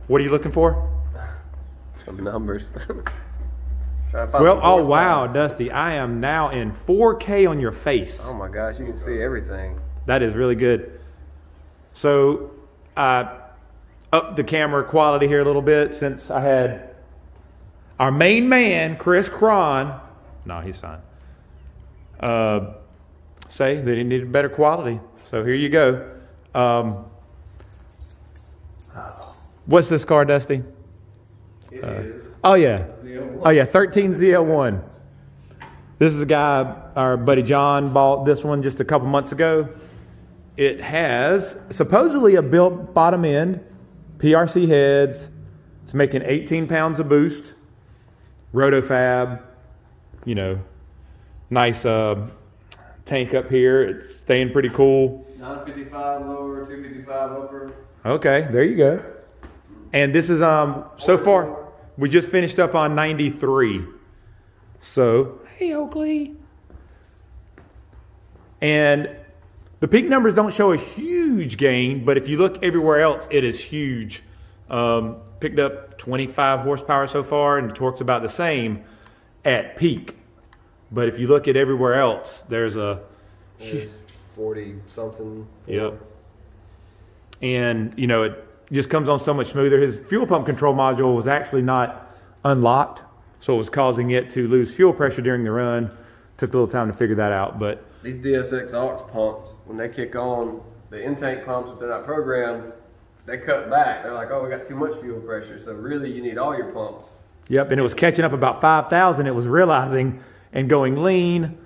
What are you looking for? Some numbers. Well, oh wow, Dusty, I am now in 4K on your face. Oh my gosh, you can see everything. That is really good. So I upped the camera quality here a little bit since I had our main man, Chris Cron. No, he's fine. Say that he needed better quality. So here you go. What's this car, Dusty? It is. Oh yeah. Zl1. Oh yeah, 13 ZL1. This is a guy, our buddy John bought this one just a couple months ago. It has supposedly a built bottom end, PRC heads. It's making 18 pounds of boost. Rotofab, you know, nice tank up here. It's staying pretty cool. 955 lower, 255 upper. Okay, there you go. And this is so far we just finished up on 93. So hey Oakley. And the peak numbers don't show a huge gain, but if you look everywhere else, it is huge. Picked up 25 horsepower so far, and the torque's about the same at peak. But if you look at everywhere else, there's 40 something. Yep. And you know, it just comes on so much smoother. His fuel pump control module was actually not unlocked, so it was causing it to lose fuel pressure during the run. Took a little time to figure that out, but These DSX aux pumps, when they kick on, the intake pumps, if they're not programmed, they cut back. They're like, oh, we got too much fuel pressure. So really, you need all your pumps. yep, and it was catching up about 5,000. It was realizing and going lean.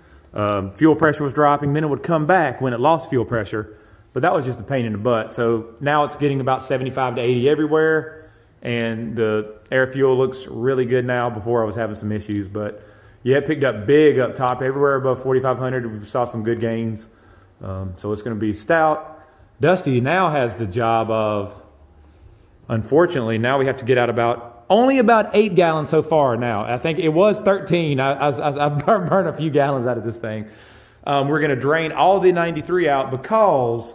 Fuel pressure was dropping. Then it would come back when it lost fuel pressure. But that was just a pain in the butt. So now it's getting about 75 to 80 everywhere. And the air fuel looks really good now. Before I was having some issues. But yeah, it picked up big up top. Everywhere above 4,500, we saw some good gains. So it's going to be stout. Dusty now has the job of, unfortunately, now we have to get out only about 8 gallons so far now. I think it was 13. I've burned a few gallons out of this thing. We're going to drain all the 93 out because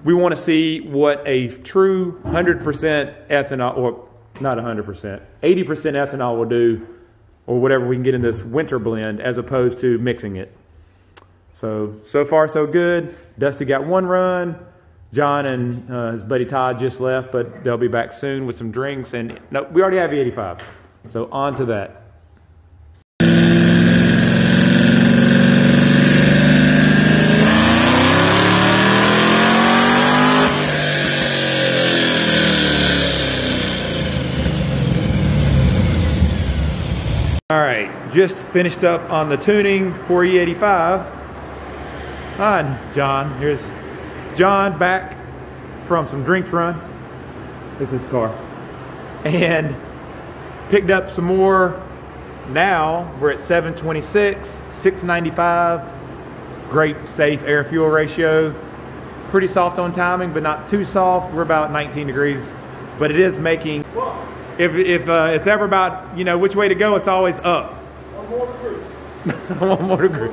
we want to see what a true 100% ethanol, or not 100%, 80% ethanol will do, or whatever we can get in this winter blend, as opposed to mixing it. So far so good. Dusty got one run. John and his buddy Todd just left, but they'll be back soon with some drinks. And no, we already have E85. So on to that. All right, just finished up on the tuning for E85. Hi, John. Here's John back from some drinks run. This is his car. And picked up some more. Now we're at 726, 695. Great safe air fuel ratio. Pretty soft on timing, but not too soft. We're about 19 degrees. But it is making, if it's ever about, you know, which way to go, it's always up. One more degree. One more degree.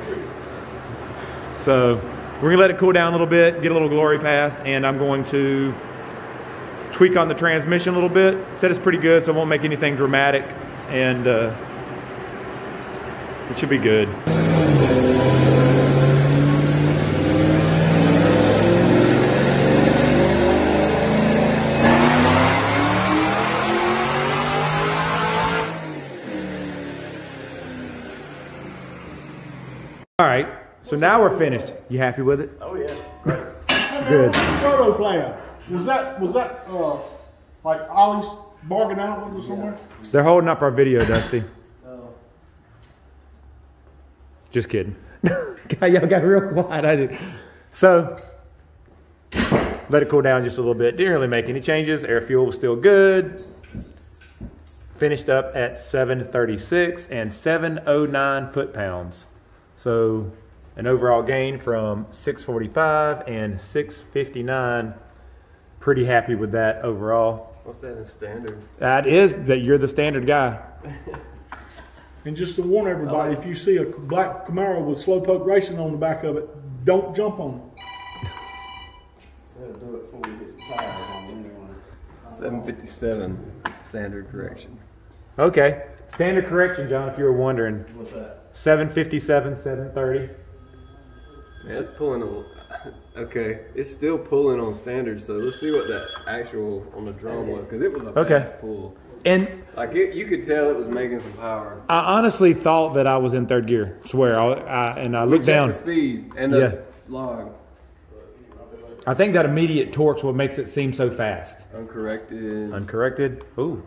So we're gonna let it cool down a little bit, get a little glory pass, and I'm going to tweak on the transmission a little bit. Said it's pretty good, so I won't make anything dramatic, and it should be good. All right, so now we're finished. You happy with it? Oh yeah. Good. Photo flab. Was that like Ollie's bargain out with us somewhere? They're holding up our video, Dusty. Oh. Just kidding. Y'all got real quiet. I did. So let it cool down just a little bit. Didn't really make any changes. Air fuel was still good. Finished up at 736 and 709 foot-pounds. So an overall gain from 645 and 659. Pretty happy with that overall. What's that in standard? That is that you're the standard guy. And just to warn everybody, if you see a black Camaro with Slowpoke Racing on the back of it, don't jump on it. That'll do it before we get some tires on the new one. 757 standard correction. Okay. Standard correction, John, if you were wondering. What's that? 757, 730. Yeah, it's pulling on. Okay, it's still pulling on standard. So let's see what that actual on the drum was, because it was a fast pull. And like you could tell it was making some power. I honestly thought that I was in third gear. Swear. I looked down. The speed and the log. I think that immediate torque's what makes it seem so fast. Uncorrected. Uncorrected. Ooh.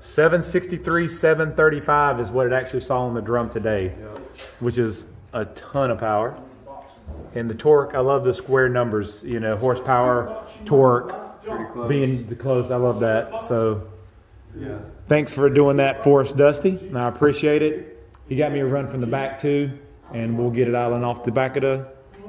763, 735 is what it actually saw on the drum today, which is a ton of power. And the torque, I love the square numbers, you know, horsepower, torque, being close. I love that. So, thanks for doing that for us, Dusty. I appreciate it. He got me a run from the back too, and we'll get it island off the back of the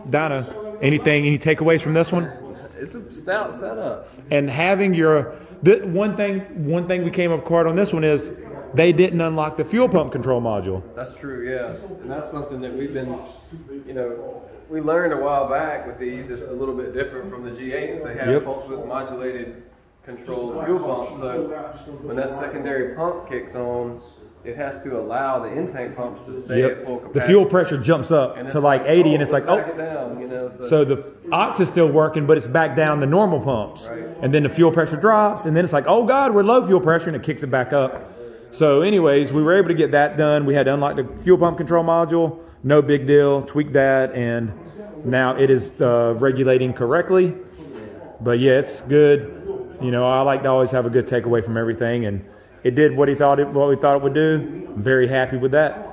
dyno. Any takeaways from this one? It's a stout setup. And having your one thing we came up quite on this one is they didn't unlock the fuel pump control module. That's true, yeah. And that's something that we've been, you know, we learned a while back with these. It's a little bit different from the G8s. They have pulse width modulated controlled fuel pump. So when that secondary pump kicks on, it has to allow the intake pumps to stay at full capacity. The fuel pressure jumps up to like 80, and it's like, back it down, you know, so the aux is still working, but it's back down the normal pumps. Right. And then the fuel pressure drops, and then it's like, oh God, we're low fuel pressure, and it kicks it back up. So anyways, we were able to get that done. We had to unlock the fuel pump control module. No big deal. Tweak that, and now it is regulating correctly. But yeah, it's good. You know, I like to always have a good takeaway from everything, and it did what we thought it would do. I'm very happy with that.